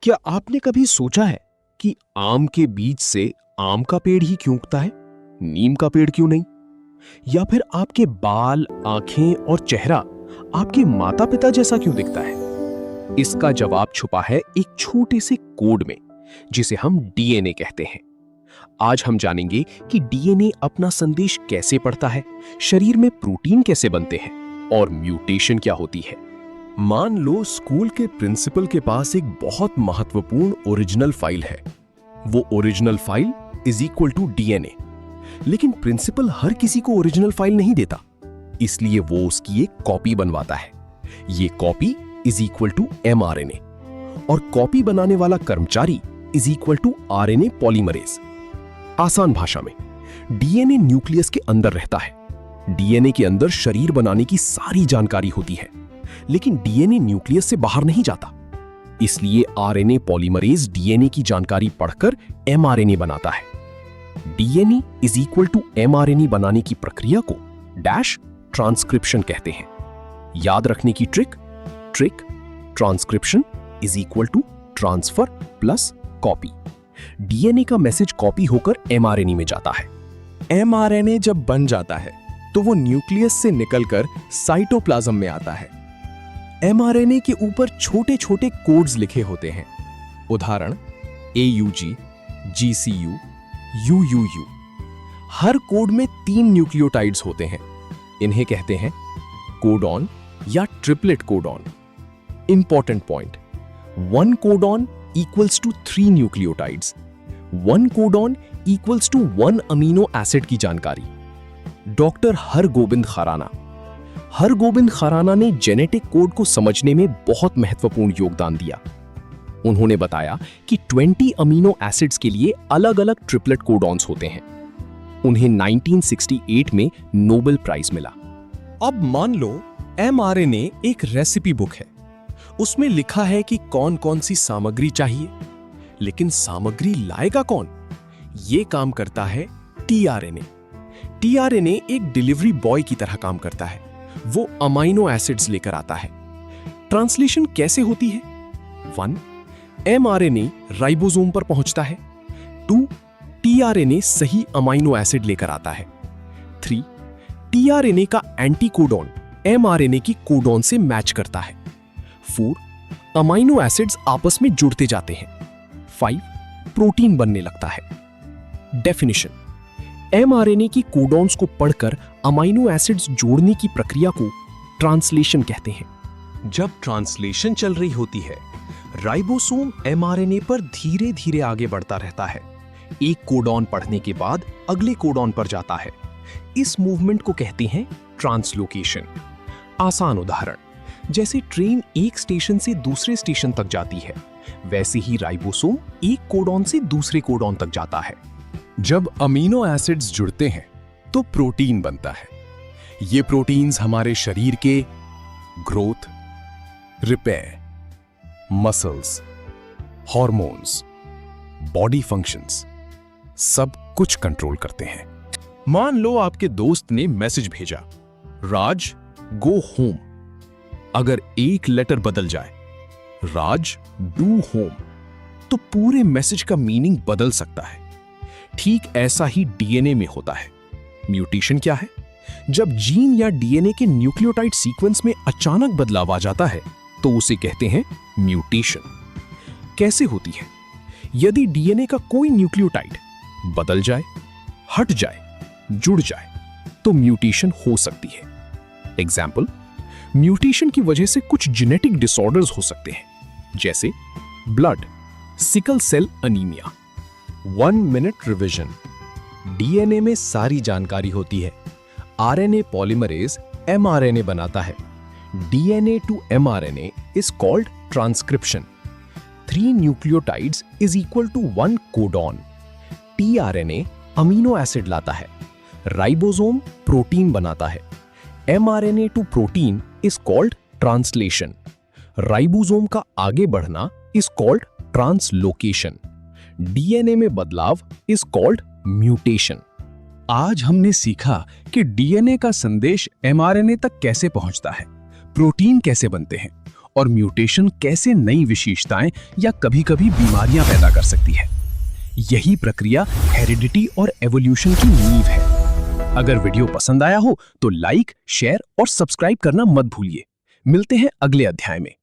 क्या आपने कभी सोचा है कि आम के बीज से आम का पेड़ ही क्यों उगता है, नीम का पेड़ क्यों नहीं? या फिर आपके बाल, आंखें और चेहरा आपके माता पिता जैसा क्यों दिखता है? इसका जवाब छुपा है एक छोटे से कोड में, जिसे हम डीएनए कहते हैं। आज हम जानेंगे कि डीएनए अपना संदेश कैसे पढ़ता है, शरीर में प्रोटीन कैसे बनते हैं और म्यूटेशन क्या होती है। मान लो स्कूल के प्रिंसिपल के पास एक बहुत महत्वपूर्ण ओरिजिनल फाइल है। वो original file is equal to DNA. लेकिन प्रिंसिपल हर किसी को ओरिजिनल फाइल नहीं देता, इसलिए वो उसकी एक कॉपी बनवाता है। ये copy is equal to mRNA और कॉपी बनाने वाला कर्मचारी is equal to RNA polymerase. आसान भाषा में, डीएनए न्यूक्लियस के अंदर रहता है। डीएनए के अंदर शरीर बनाने की सारी जानकारी होती है, लेकिन डीएनए न्यूक्लियस से बाहर नहीं जाता। इसलिए आरएनए पॉलीमरेज डीएनए की जानकारी पढ़कर एमआरएनए बनाता है। DNA is equal to mRNA बनाने की प्रक्रिया को डैश ट्रांसक्रिप्शन कहते हैं। याद रखने की trick transcription is equal to transfer plus copy. DNA का मैसेज कॉपी होकर एमआरएनए में जाता है। एमआरएनए जब बन जाता है तो वो न्यूक्लियस से निकलकर साइटोप्लाज्म में आता है। एमआरएनए के ऊपर छोटे छोटे कोड्स लिखे होते हैं। उदाहरण AUG, GCU, UUU। हर कोड में 3 न्यूक्लियोटाइड्स होते हैं। इन्हें कहते हैं कोडॉन या triplet codon. Important point, 1 codon equals to 3 nucleotides. 1 codon equals to 1 amino acid की जानकारी। डॉक्टर हरगोबिंद खराना ने जेनेटिक कोड को समझने में बहुत महत्वपूर्ण योगदान दिया। उन्होंने बताया कि 20 अमीनो एसिड्स के लिए अलग अलग ट्रिपलेट कोडॉन्स होते हैं। उन्हें 1968 में नोबेल प्राइज मिला। अब मान लो एमआरएनए एक रेसिपी बुक है। उसमें लिखा है कि कौन कौन सी सामग्री चाहिए, लेकिन सामग्री लाएगा कौन? ये काम करता है टीआरएनए। टीआरएनए एक डिलीवरी बॉय की तरह काम करता है। वो अमाइनो एसिड्स लेकर आता है। ट्रांसलेशन कैसे होती है? 1, एमआरएनए राइबोसोम पर पहुंचता है। 2, टीआरएनए सही अमाइनो एसिड लेकर आता है। 3, टीआरएनए का एंटीकोडॉन एमआरएनए की कोडॉन से मैच करता है। 4, अमाइनो एसिड्स आपस में जुड़ते जाते हैं। 5, प्रोटीन बनने लगता है। डेफिनेशन, एमआरएनए की कोडॉन्स को पढ़कर अमाइनो एसिड्स जोड़ने की प्रक्रिया को ट्रांसलेशन कहते हैं। जब ट्रांसलेशन चल रही होती है, राइबोसोम एमआरएनए पर धीरे धीरे आगे बढ़ता रहता है। एक कोडॉन पढ़ने के बाद अगले कोडॉन पर जाता है। इस मूवमेंट को कहते हैं ट्रांसलोकेशन। आसान उदाहरण, जैसे ट्रेन एक स्टेशन से दूसरे स्टेशन तक जाती है, वैसे ही राइबोसोम एक कोडॉन से दूसरे कोडॉन तक जाता है। जब अमीनो एसिड्स जुड़ते हैं तो प्रोटीन बनता है। ये प्रोटीन्स हमारे शरीर के growth, repair, muscles, hormones, body functions सब कुछ कंट्रोल करते हैं। मान लो आपके दोस्त ने मैसेज भेजा, राज गो होम। अगर एक लेटर बदल जाए, राज डू होम, तो पूरे मैसेज का मीनिंग बदल सकता है। ठीक ऐसा ही डीएनए में होता है। म्यूटेशन क्या है? जब जीन या डीएनए के न्यूक्लियोटाइड सीक्वेंस में अचानक बदलाव आ जाता है तो उसे कहते हैं म्यूटेशन। कैसे होती है? यदि डीएनए का कोई न्यूक्लियोटाइड बदल जाए, हट जाए, जुड़ जाए, तो म्यूटेशन हो सकती है। एग्जाम्पल, म्यूटेशन की वजह से कुछ जेनेटिक डिसऑर्डर्स हो सकते हैं, जैसे blood, sickle cell anaemia. 1 minute revision. DNA में सारी जानकारी होती है। आरएनए पॉलीमरेज एमआरएनए बनाता है। DNA to mRNA is called transcription. 3 nucleotides is equal to 1 codon. TRNA amino acid लाता है। राइबोसोम प्रोटीन बनाता है। MRNA to protein is called translation. Ribosome का आगे बढ़ना इज कॉल्ड ट्रांसलोकेशन। डीएनए में बदलाव इज कॉल्ड म्यूटेशन। आज हमने सीखा कि डीएनए का संदेश एमआरएनए तक कैसे पहुंचता है, प्रोटीन कैसे बनते हैं और म्यूटेशन कैसे नई विशेषताएं या कभी-कभी बीमारियां पैदा कर सकती है। यही प्रक्रिया हेरिडिटी और एवोल्यूशन की नींव है। अगर वीडियो पसंद आया हो तो लाइक, शेयर और सब्सक्राइब करना मत भूलिए। मिलते हैं अगले अध्याय में।